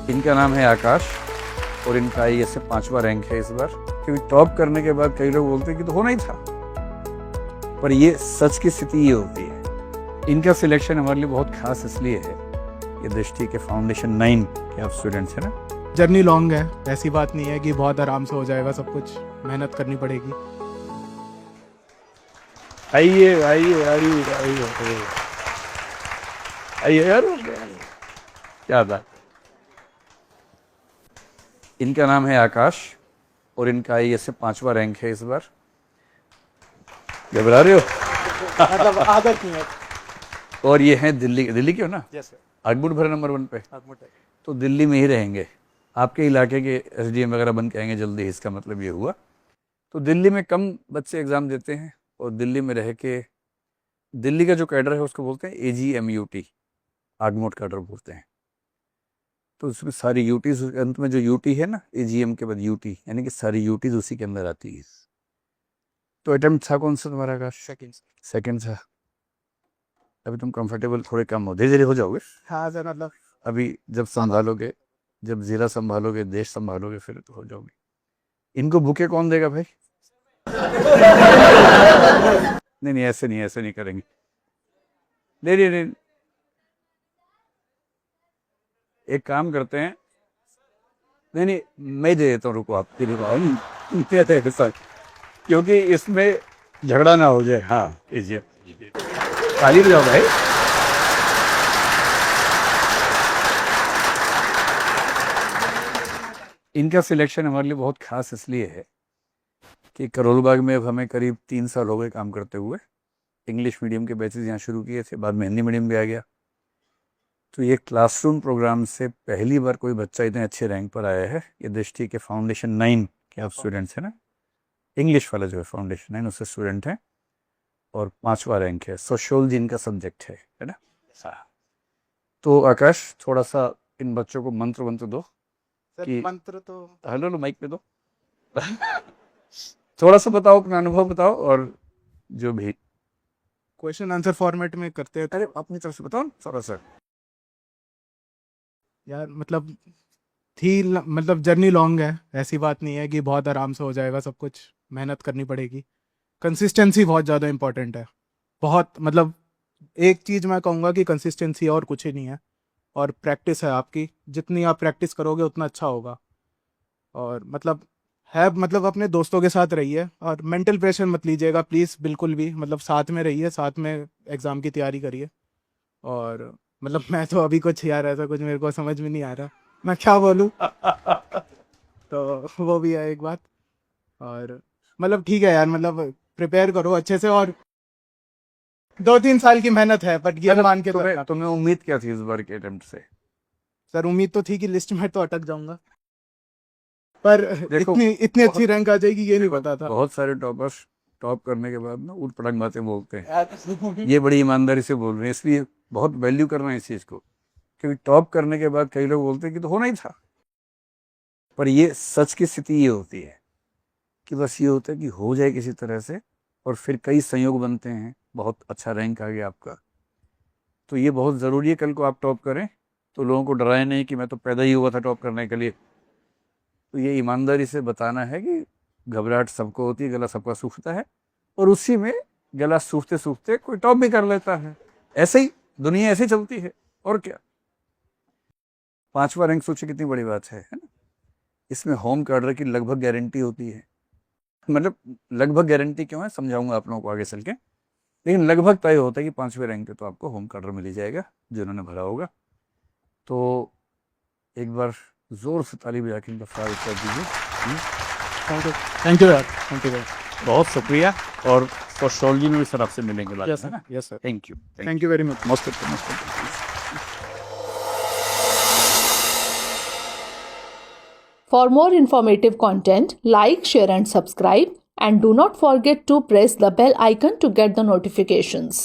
इनका नाम है आकाश और इनका आईएएस से 5वां रैंक है इस बार। क्योंकि टॉप करने के बाद कई लोग बोलते हैं कि तो होना ही था, पर ये सच की स्थिति ये होती है। इनका सिलेक्शन हमारे लिए बहुत खास इसलिए है, ये दृष्टि के फाउंडेशन 9 के आप स्टूडेंट्स हैं ना। जर्नी लॉन्ग है, ऐसी बात नहीं है कि बहुत आराम से हो जाएगा सब कुछ, मेहनत करनी पड़ेगी। आइए आइए आइए आइए आइए यार, क्या बात। इनका नाम है आकाश और इनका आईएएस से 5वां रैंक है इस बार। घबरा रहे हो? मतलब आदत नहीं है। और ये हैं दिल्ली के हो ना? Yes sir. आगमुट भरे नंबर 1 पे, तो दिल्ली में ही रहेंगे। आपके इलाके के एसडीएम वगैरह बन के आएंगे जल्दी, इसका मतलब ये हुआ। तो दिल्ली में कम बच्चे एग्जाम देते हैं और दिल्ली में रह के, दिल्ली का जो कैडर है उसको बोलते हैं AGMUT, आगमोट कैडर बोलते हैं। तो उसमें सारी यूटीज, अंत में जो यूटी है ना, AGM के बाद यूटी, यानी कि सारी यूटीज उसी के अंदर आती है। तो अटेम्प्ट था कौन सा तुम्हारा का? सेकंड था। अभी तुम कंफर्टेबल थोड़े कम हो, धीरे धीरे हो जाओगे। हाँ सर, मतलब अभी जब संभालोगे, जब ज़िला संभालोगे, देश संभालोगे, फिर तो हो जाओगे। इनको बुके कौन देगा भाई? नहीं, ऐसे नहीं करेंगे। नहीं, एक काम करते हैं। नहीं, मैं दे देता हूँ, रुको आप क्योंकि इसमें झगड़ा ना हो जाए। हाँ, लीजिए, खाली हो जाओ भाई। इनका सिलेक्शन हमारे लिए बहुत खास इसलिए है कि करोलबाग में अब हमें करीब 3 साल हो गए काम करते हुए। इंग्लिश मीडियम के बैचेज यहाँ शुरू किए थे, बाद में हिंदी मीडियम भी आ गया। तो ये क्लासरूम प्रोग्राम से पहली बार कोई बच्चा इतने अच्छे रैंक पर आया है। ये दृष्टि के फाउंडेशन 9 के आप स्टूडेंट्स हैं ना। इंग्लिश वाला जो है फाउंडेशन 9, उससे स्टूडेंट हैं और 5वां रैंक है। सोशियोलॉजी इनका सब्जेक्ट है ना। तो आकाश, थोड़ा सा इन बच्चों को मंत्र दो कि मंत्र तो हेलो माइक पे दो। थोड़ा सा बताओ, अपना अनुभव बताओ और जो भी क्वेश्चन आंसर फॉर्मेट में करते हैं। अरे अपनी तरफ से बताओ ना थोड़ा सा। यार मतलब मतलब जर्नी लॉन्ग है, ऐसी बात नहीं है कि बहुत आराम से हो जाएगा सब कुछ, मेहनत करनी पड़ेगी। कंसिस्टेंसी बहुत ज़्यादा इंपॉर्टेंट है। बहुत मतलब एक चीज़ मैं कहूँगा कि कंसिस्टेंसी, और कुछ ही नहीं है। और प्रैक्टिस है आपकी, जितनी आप प्रैक्टिस करोगे उतना अच्छा होगा। और मतलब अपने दोस्तों के साथ रहिए और मेंटल प्रेशर मत लीजिएगा प्लीज़, बिल्कुल भी। मतलब साथ में रहिए, साथ में एग्ज़ाम की तैयारी करिए। और मतलब मैं तो अभी कुछ यार ऐसा कुछ मेरे को समझ में नहीं आ रहा, मैं क्या बोलूँ। तो वो भी है एक बात। और मतलब ठीक है यार, मतलब प्रिपेयर करो अच्छे से। और 2-3 साल की मेहनत है, बट ये मान के तुम्हें उम्मीद क्या थी इस बार के अटेम्प्ट से? सर उम्मीद तो थी कि लिस्ट में तो अटक जाऊंगा, पर इतनी अच्छी रैंक आ जाएगी ये नहीं पता था। बहुत सारे टॉपर्स टॉप करने के बाद ना उठ पटंग बातें बोलते हैं। ये बड़ी ईमानदारी से बोल रहे हैं, इसलिए बहुत वैल्यू करना है इस चीज़ को। क्योंकि टॉप करने के बाद कई लोग बोलते हैं कि तो होना ही था, पर ये सच की स्थिति ये होती है कि बस ये होता है कि हो जाए किसी तरह से, और फिर कई संयोग बनते हैं, बहुत अच्छा रैंक आ गया आपका। तो ये बहुत ज़रूरी है कल को आप टॉप करें तो लोगों को डराए नहीं कि मैं तो पैदा ही हुआ था टॉप करने के लिए। तो ये ईमानदारी से बताना है कि घबराहट सबको होती है, गला सबका सूखता है, और उसी में गला सूखते सूखते कोई टॉप भी कर लेता है। ऐसे ही दुनिया ऐसे चलती है, और क्या। 5वां रैंक सोचे कितनी बड़ी बात है ना। इसमें होम कैडर की लगभग गारंटी होती है। मतलब लगभग गारंटी क्यों है समझाऊंगा आप लोगों को आगे चल के, लेकिन लगभग तय होता है कि 5वें रैंक पे तो आपको होम कैडर मिल ही जाएगा जिन्होंने भरा होगा। तो एक बार जोर से ताली बजा के इनका सवाल कर दीजिए। थैंक यू यार, थैंक यू। बहुत शुक्रिया। और सोशियोलॉजी में भी सर आपसे मिलेंगे बाद यस में ना। Sir, yes sir, thank you very much. Most welcome. For more informative content, like, share and subscribe, and do not forget to press the bell icon to get the notifications.